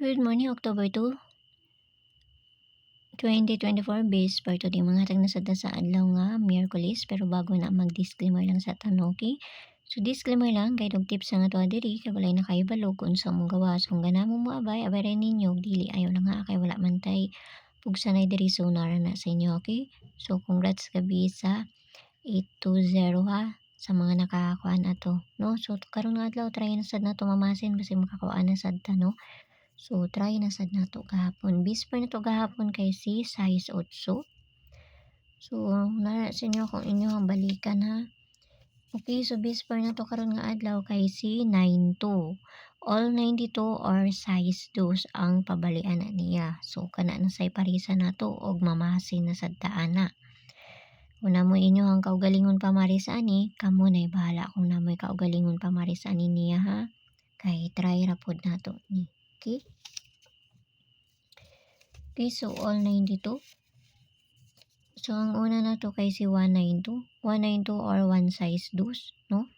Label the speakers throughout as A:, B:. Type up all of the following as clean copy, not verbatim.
A: Good morning, October 2, 2024, base for today mga hatag na sa adlaw nga Miyerkules, pero bago na mag-disclaimer lang sa tanong, okay? So disclaimer lang, guide og tips nga to diri kay walay nakahibalo kung sa mong gawas kung ganamon mo abay rin ninyo dili ayo lang nga kay wala man tay pugsanay diri so nara na sa inyo, okay? So congrats gabi sa 820 ha sa mga nakakuan ato, no? So karon nga adlaw try na sad nato mamasin basi makakuan na sad ta, no? So, try na sad nato gahapon. Bisper na to gahapon kay si size 8. So, nara sa inyo kung inyo ang balikan ha. Okay, so bisper na to karon nga adlaw kay si 92. All 92 or size 2 ang pabalian na niya. So, kana na say parisa nato og mamasin na sad taan na. Kung namoy inyo ang kaugalingon pamaris ani, kamo nay bahala kung namoy kaugalingon pamaris ani niya ha. Kay try ra pod nato ni. Okay? Okay, so all 92. So, ang una na to kay si 192. 192 or 1 size 2, no?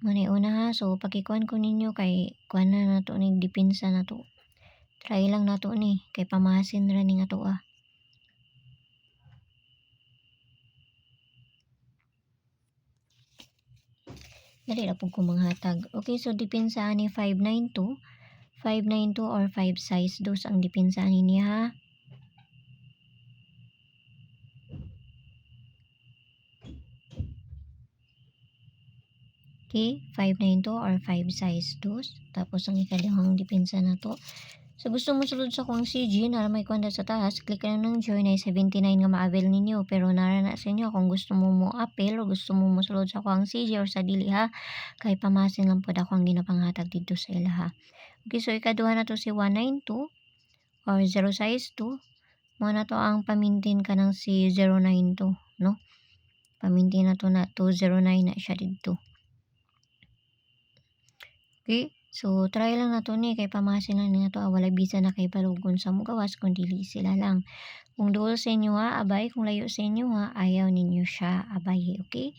A: Manay una ha. So, pakikuan ko ninyo kay kuan na to ni dipinsa na to. Try lang na to ni. Kay pamasin ra ni nga to ah. Dali ra pug ko manghatag. Okay, so dipinsa ni 592. 592 or 5 size 2 ang dipinsa ni niya ha. Okay, 592 or 5 size 2. Tapos ang ikaduhang dipinsa na to. So gusto mo sulod sa kung CG na may kwanda sa taas, click na ng join ay 79 nga ma-avail ninyo. Pero nara na sa inyo kung gusto mo mo appeal o gusto mo sulod sa kung CG or sa dili ha. Kay pamasin lang po ako ang ginapanghatag dito sa ila ha. Okay, so ikaduha na to si 192 or 0 size 2. Mo na to ang pamintin ka ng si 092, no? Pamintin na to na 209 na siya dito. Okay, so try lang na to ni kay pamasin lang nga to wala bisa na kay palugon sa mugawas kung dili sila lang. Kung duol sa inyo ha, abay. Kung layo sa inyo ha, ayaw ninyo siya abay, okay?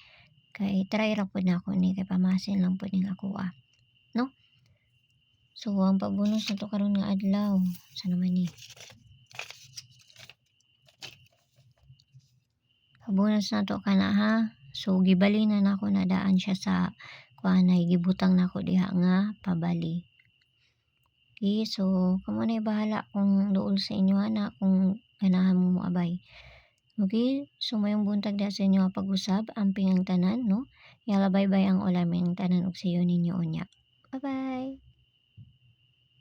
A: Kay try ra po na ako ni kay pamasin lang po ning ako no? So ang pabonus na to karon nga adlaw, sa naman ni? Pabonus na to kana ha. So gibali na nako na daan siya sa kuanay gibutang nako diha nga pabali. Okay, so kamo na bahala kung duol sa inyo na kung ganahan mo abay. Okay, so mayong buntag da sa inyo nga pag-usab amping ang tanan, no? Yala bye-bye ang ulaming tanan og sayo ninyo unya. Bye-bye.